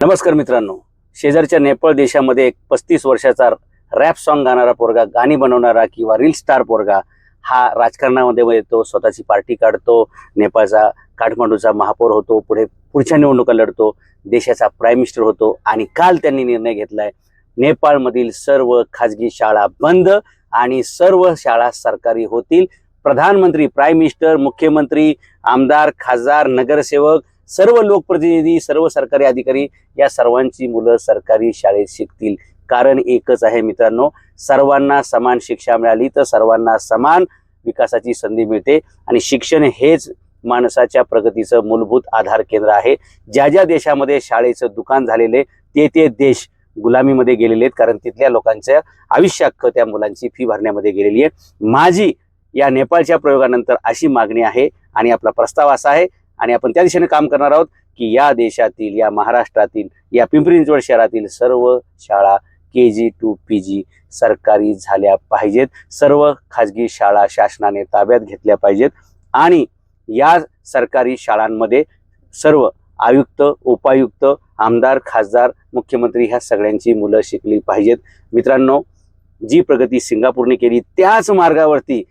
नमस्कार मित्रांनो, शेजारच्या नेपाळ देशामध्ये एक 35 वर्षाचा रॅप सॉन्ग गाणारा पोरगा, गाणी बनवणारा किंवा रील स्टार पोरगा हा राजकारणामध्ये येतो, स्वतःची पार्टी काढतो, नेपाळचा काठमांडूचा महापौर होतो, पुढच्या निवडणुका लढतो, देशाचा प्राईम मिनिस्टर होतो आणि काल त्यांनी निर्णय घेतलाय नेपाळमधील सर्व खाजगी शाळा बंद आणि सर्व शाळा सरकारी होतील। प्रधानमंत्री, प्राईम मिनिस्टर, मुख्यमंत्री, आमदार, खासदार, नगरसेवक, सर्व लोकप्रतिनिधी, सर्व सरकारी अधिकारी या सर्वांची मुलं सरकारी शाळेत शिकतील। कारण एकच आहे मित्रांनो, सर्वांना समान शिक्षा मिळाली तर सर्वांना समान विकासाची संधी मिळते आणि शिक्षण हेच माणसाच्या प्रगतीचं मूलभूत आधार केंद्र आहे। ज्या ज्या देशामध्ये शाळेचं दुकान झालेले ते देश गुलामीमध्ये गेलेले आहेत, कारण तिथल्या लोकांच्या आयुष्य अख्खं त्या मुलांची फी भरण्यामध्ये गेलेली आहे। माझी या नेपाळच्या प्रयोगानंतर अशी मागणी आहे आणि आपला प्रस्ताव असा आहे आणि आपण त्या दिशेने काम करणार आहोत की या देशातील, या महाराष्ट्रातील, या पिंपरी चिंचवड शहरातील सर्व शाळा KG to PG सरकारी झाल्या पाहिजेत। सर्व खाजगी शाळा शासनाने ताब्यात घेतल्या पाहिजेत आणि या सरकारी शाळांमध्ये सर्व आयुक्त, उपायुक्त, आमदार, खासदार, मुख्यमंत्री ह्या सगळ्यांची मुलं शिकली पाहिजेत। मित्रांनो, जी प्रगती सिंगापूरने केली त्याच मार्गावरती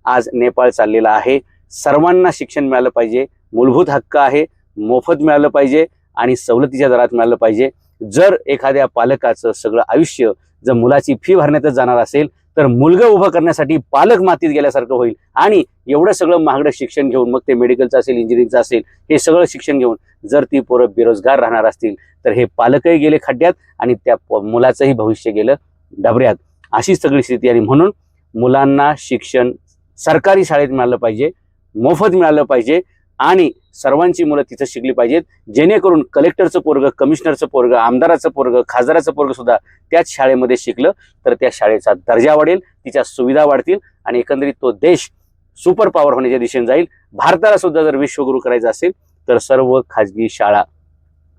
आज नेपाळ चाललेला आहे। सर्वांना शिक्षण मिळालं पाहिजे, मूलभूत हक्क आहे, मोफत मिळालं पाहिजे आणि सवलतीच्या दरात मिळालं पाहिजे। जर एखाद्या पालकाचं सगळं आयुष्य जर मुलाची फी भरण्यातच जाणार असेल तर मुलगा उभं करण्यासाठी पालक मातीत गेल्यासारखं होईल आणि एवढं सगळं महागडं शिक्षण घेऊन, मग ते मेडिकलचं असेल, इंजिनिअरिंगचं असेल, हे सगळं शिक्षण घेऊन जर ती पोरं बेरोजगार राहणार असतील तर हे पालकही गेले खड्ड्यात आणि त्या मुलाचंही भविष्य गेलं डबऱ्यात। अशी सगळी स्थिती आणि म्हणून मुलांना शिक्षण सरकारी शाळेत मिळालं पाहिजे, मोफत मिळालं पाहिजे आणि सर्वांची मुलं तिथं शिकली पाहिजेत, जेणेकरून कलेक्टरचं पोरग, कमिशनरचं पोरग, आमदाराचं पोरग, खासदाराचं पोरग सुद्धा त्याच शाळेमध्ये शिकलं तर त्या शाळेचा दर्जा वाढेल, तिच्या सुविधा वाढतील आणि एकंदरीत तो देश सुपर पॉवर होण्याच्या दिशेने जाईल। भारताला सुद्धा जर विश्वगुरू करायचं असेल तर सर्व खाजगी शाळा,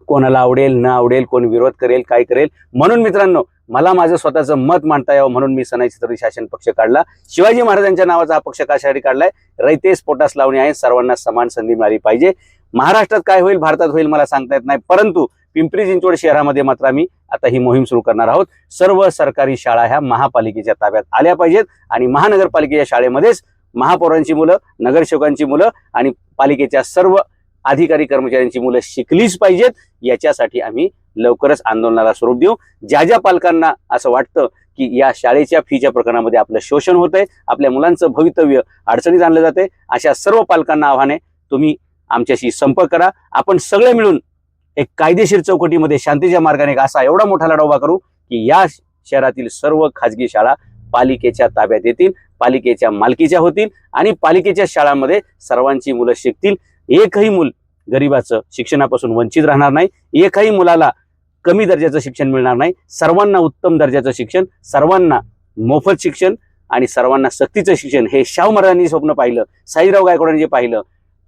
कोणाला आवडेल न आवडेल, कोण विरोध करेल, काय करेल, म्हणून मित्रांनो मला माझं स्वतःचं मत मांडता यावं म्हणून मी सनाई छत्रपती शासन पक्ष काढला। शिवाजी महाराजांच्या नावाचा हा पक्ष कशासाठी काढलाय? रयतेस पोटास लावणी आहे, सर्वांना समान संधी मिळाली पाहिजे। महाराष्ट्रात काय होईल, भारतात होईल मला सांगता येत नाही, परंतु पिंपरी चिंचवड शहरामध्ये मात्र आम्ही आता ही मोहीम सुरू करणार आहोत। सर्व सरकारी शाळा ह्या महापालिकेच्या ताब्यात आल्या पाहिजेत आणि महानगरपालिकेच्या शाळेमध्येच महापौरांची मुलं, नगरसेवकांची मुलं आणि पालिकेच्या सर्व अधिकारी कर्मचाऱ्यांची मुलं शिकलीच पाहिजेत। याच्यासाठी आम्ही लवकरच आंदोलनाला स्वरूप देऊ। ज्या ज्या पालकांना असं वाटतं की या शाळेच्या फीच्या प्रकरणामध्ये आपलं शोषण होतंय, आपल्या मुलांचं भवितव्य अडचणीत आणलं जाते, अशा सर्व पालकांना आव्हान आहे, तुम्ही आमच्याशी संपर्क करा। आपण सगळे मिळून एक कायदेशीर चौकटीमध्ये शांतीच्या मार्गाने असा एवढा मोठा लढा उभा करू की या शहरातील सर्व खाजगी शाळा पालिकेच्या ताब्यात येतील, पालिकेच्या मालकीच्या होतील आणि पालिकेच्या शाळांमध्ये सर्वांची मुलं शिकतील। एकही मूल गरिबाचं शिक्षणापासून वंचित राहणार नाही, एकही मुलाला कमी दर्जाचं शिक्षण मिळणार नाही, सर्वांना उत्तम दर्जाचं शिक्षण, सर्वांना मोफत शिक्षण आणि सर्वांना सक्तीचं शिक्षण हे शाहू महाराजांनी स्वप्न पाहिलं, साईराव गायकवाडांनी जे पाहिलं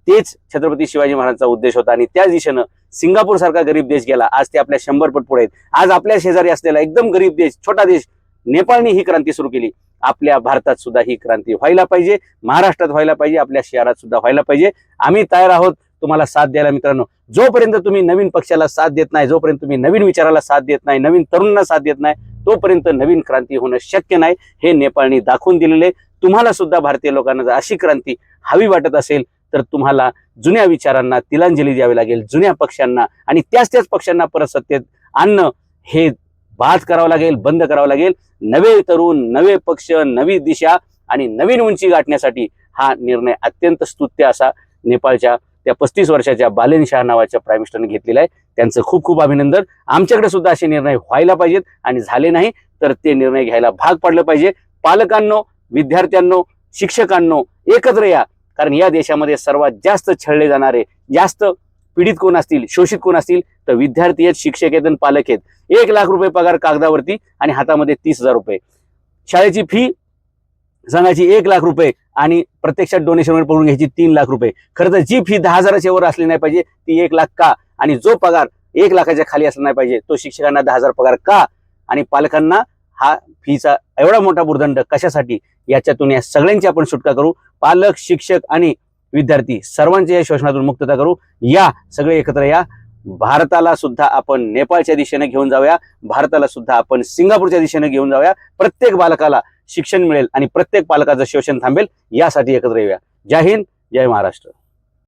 तेच छत्रपती शिवाजी महाराजांचा उद्देश होता आणि त्याच दिशेनं सिंगापूर सारखा गरीब देश गेला। आज ते आपल्या 100 पट पुढे आहेत। आज आपल्या शेजारी असलेला एकदम गरीब देश, छोटा देश नेपाळने ही क्रांती सुरू केली। आपल्या भारतात सुद्धा ही क्रांती व्हायला पाहिजे, महाराष्ट्रात व्हायला पाहिजे, आपल्या शहरात सुद्धा व्हायला पाहिजे। आम्ही तयार आहोत तुम्हाला साथ द्यायला। मित्रांनो, जोपर्यंत तुम्ही नवीन पक्षाला साथ देत नाही, जोपर्यंत तुम्ही नवीन विचाराला साथ देत नाही, नवीन तरुणांना साथ देत नाही, तोपर्यंत नवीन क्रांती होणं शक्य नाही, हे नेपाळने दाखवून दिलेले। तुम्हाला सुद्धा भारतीय लोकांना जर अशी क्रांती हवी वाटत असेल तर तुम्हाला जुन्या विचारांना तिलांजली द्यावी लागेल, जुन्या पक्षांना आणि त्याच पक्षांना परत सत्तेत आणणं हे बाद करावं लागेल, बंद करावं लागेल। नवे तरुण, नवे पक्ष, नवी दिशा आणि नवीन उंची गाठण्यासाठी हा निर्णय अत्यंत स्तुत्य असा नेपाळच्या त्या 35 वर्षाच्या बालेन शाह नावाच्या प्राईम मिनिस्टरने घेतलेला आहे। त्यांचं खूप खूप अभिनंदन। आमच्याकडे सुद्धा असे निर्णय व्हायला पाहिजेत आणि झाले नाही तर ते निर्णय घ्यायला भाग पाडलं पाहिजे। पालकांनो, विद्यार्थ्यांनो, शिक्षकांनो एकत्र या, कारण या देशामध्ये सर्वात जास्त छळले जाणारे, जास्त पीडित कोण असतील, शोषित कोण असतील तर विद्यार्थी आहेत, शिक्षक आहेत आणि पालक आहेत। 1 लाख रुपये पगार कागदावरती आणि हातामध्ये 30,000 रुपये। शाळेची फी सांगायची 1 लाख रुपये आणि प्रत्यक्षात डोनेशनवर पकडून घ्यायची 3 लाख रुपये। खरं तर जी फी 10,000च्या वर असली नाही पाहिजे ती 1 लाख का, आणि जो पगार 1 लाखाच्या खाली असला नाही पाहिजे तो शिक्षकांना 10,000 पगार का, आणि पालकांना हा फीचा एवढा मोठा भुर्दंड कशासाठी? याच्यातून या सगळ्यांची आपण सुटका करू। पालक, शिक्षक आणि विद्यार्थी सर्वांच्या या शोषणातून मुक्तता करू। या सगळे एकत्र या, भारताला सुद्धा आपण नेपाळच्या दिशेने घेऊन जाऊया, भारताला सुद्धा आपण सिंगापूरच्या दिशेने घेऊन जाऊया. प्रत्येक बालकाला शिक्षण मिळेल आणि प्रत्येक पालकाचं शोषण थांबेल, यासाठी एकत्र येऊया. जय हिंद, जय महाराष्ट्र.